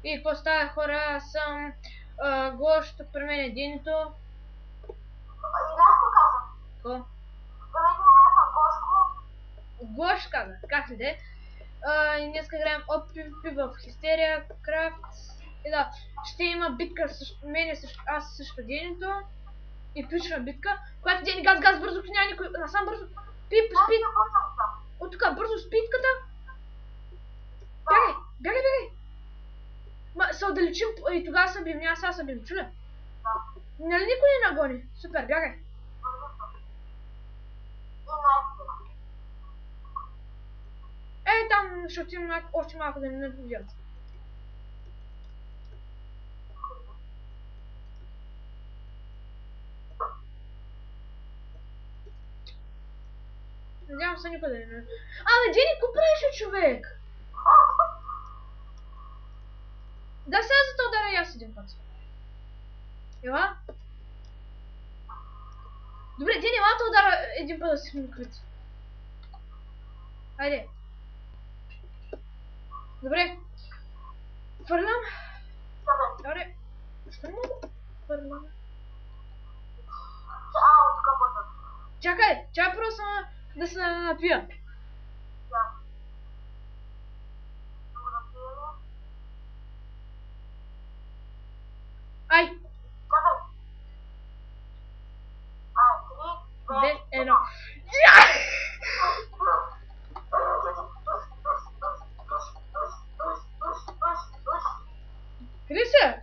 И какво става, хора? Аз съм Гош, тук при мен е Динито. И Наско каза. Какво? Здравейте, аз съм Гошко. Гош каза, как ли де? И днес играем от PvP в Хистерия, Крафт. И да, ще има битка срещу мене, аз срещу Динито. И пична битка, която Дени газ, бързо, няма никой, насам бързо. Пип, спит. От тук, бързо, спитката. Бягай. Ма, се отдалечим и тогава се бим, няма сега се бим, чуля? Нали никой не нагони? Супер, бягай. Там ще отидем още малко да не видят. Надявам се никой да не... Абе, Дени, какво правиш, човек? Да, сега за това ударя и аз един път. Ела? Добре, Дени, ела да удара един път да си мокрит. Хайде. Добре. Хвърлям. Добре. Що не мога? Хвърлям. Чакай просто да се напия. Ай! 2, 1. Къде си?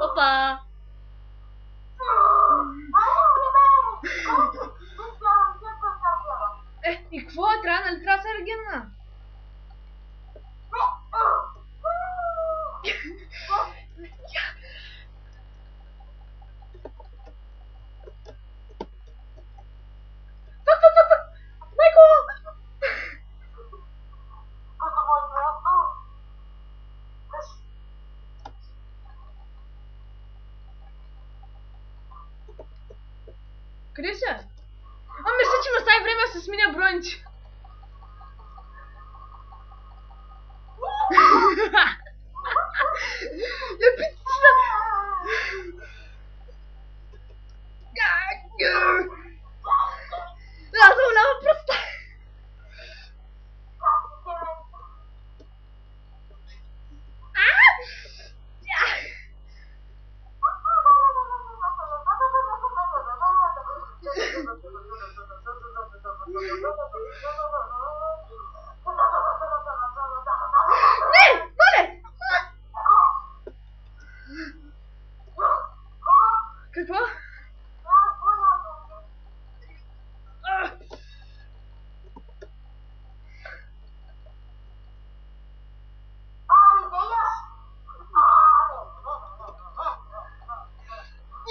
Опа! И какво е? Трябва, нали трябва да се регенна? Майко! Къде си? Мисля, че ме остави време да се сменя бронче. Епична! Аз съм голяма пръста! Не! Моля! Какво?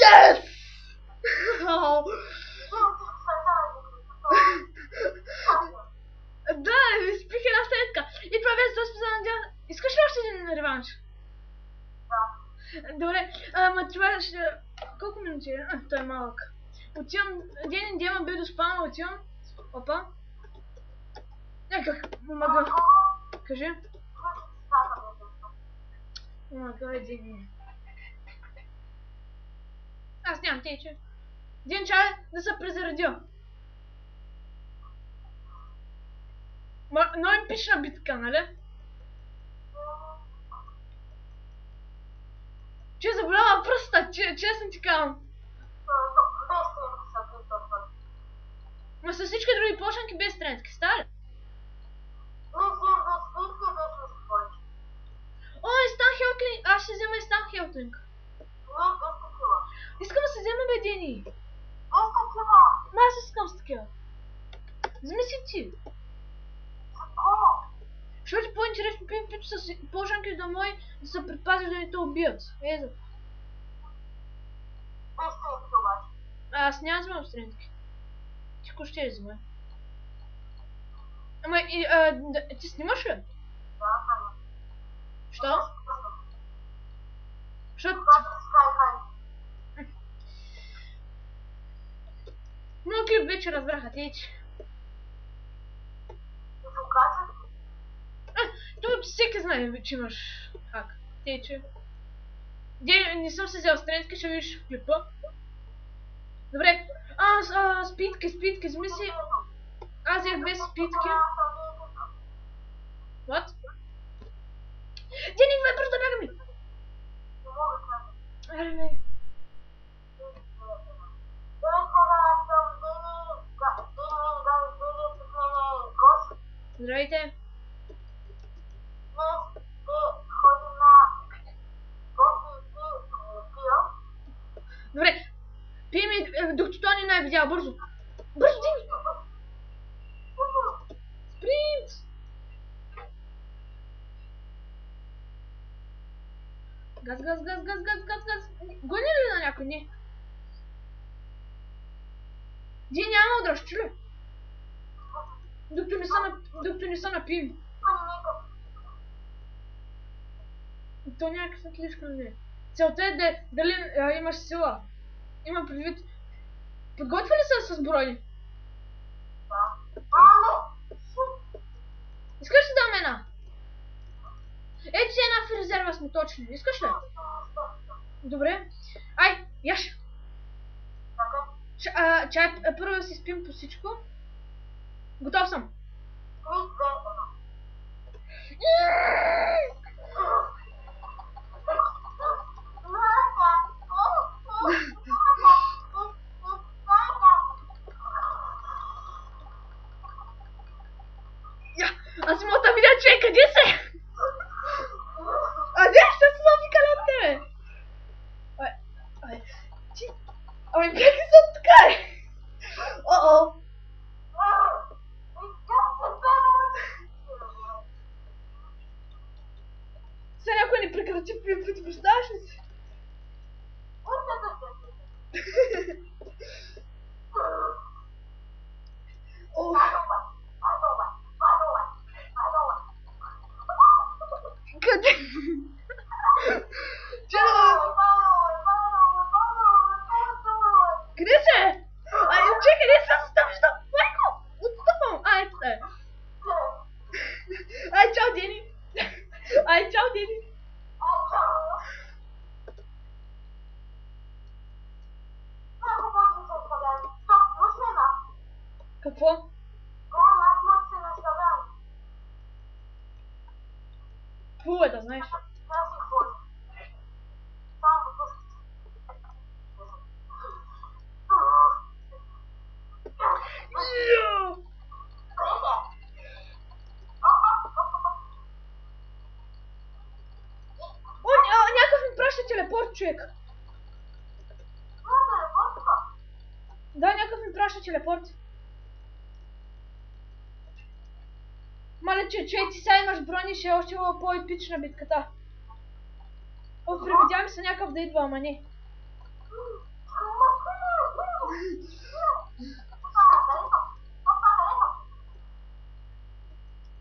Yes! Да, изпих една сетка. И това беше доста надявам. Искаш ли още един реванш? Добре, ама това ще... Колко минути е? Той е малък. Отивам... Дени Дема бил до спална, отивам. Опа. Как помага. Кажи. Помага, Дени. Аз нямам тече. Ден чай да се презаредил. Но им пише на битка, нали? Че заболява пръста, честно ти казвам. Ма с всички други почнки без стрелки, става ли? Ой, Стан Хелтлинг, аз ще взема и Стан Хелтлинг. Искам да се взема бе, Дени. Ма аз искам с такива. Вземи си ти. Защото е по-интересно пипито с почнки домой да се предпазиш да не те убият. Еза. Аз няма вземам стрелки. Ти ко ще взема. Ама ти снимаш ли? Що? Защото... вече разбраха тече. И се окажа. Тут всеки знае, че имаш хак. Тече. Не съм се взел стрелки, ще видиш в клипа. Добре. Спитки, замисли. Аз взех 2 спитки. What? Дени, бе, бързо да бягаме! Аре, бе. Здравейте. Добре. Пием докато той ни не видял. Бързо. Бързо, Дени! Спринт! Газ. Гони ли на някой? Не. Дени, няма удръж, чули? Докато не са напим. То някакъв отлично не. Целта е дали имаш сила. Има предвид. Подготвили се с брони? Искаш ли да дам една? Ето си една в резерва сме точни. Искаш ли? Добре. Ай, яш. Чай първо да си спим по всичко. Готов съм. Аз мога да видя, че къде се? Не, ще се заобикаля от тебе. Ами бяха са така. О-о. Сега някой не прекрати пипите, представяш ли си? Къде? Къде се? Чекай, не се отстъпиш там! Майко! Отстъпвам! Ето е. Чао, Дени! Чао, Дени! Какво? Хубаво е да знаеш. Някакъв ми праща телепорт, човек. Да, някакъв ми праща телепорт. Мале, че ти сега имаш брони, ще е още по-епична битката. Привидя ми се някакъв да идва, ама не.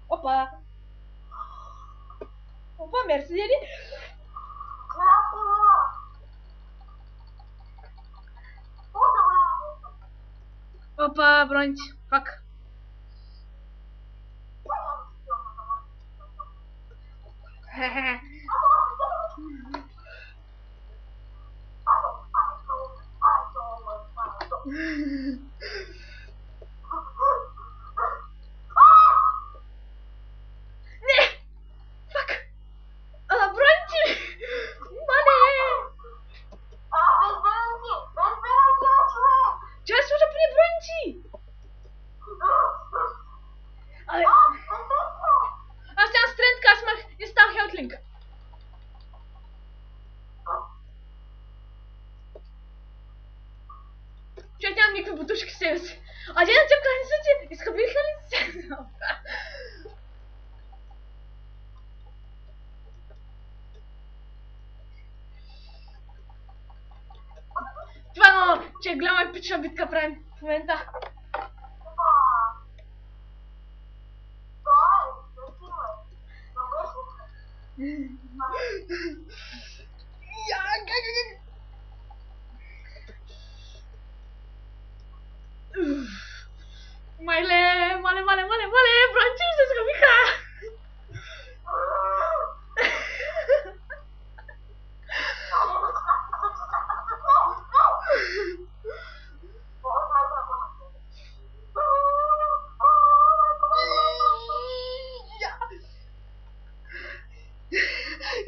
Опа! Мерси, Дени! Опа, броните. Пак. Човек нямам никакви бутушки в себе си. А те на тя къде са ти? Изхъбиха ли се? Това е много, че голяма епична битка правим в момента. Мале, бранчиш се сгъбиха!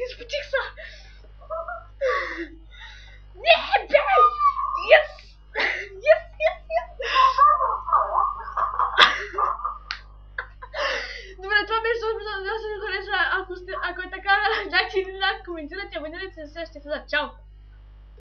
Изпочих се! Не, бе! Yes! Yes! Добре, това беше супер, да се хареса. Ако е така, дайте един лайк, коментирайте, абонирайте се, ще се чао!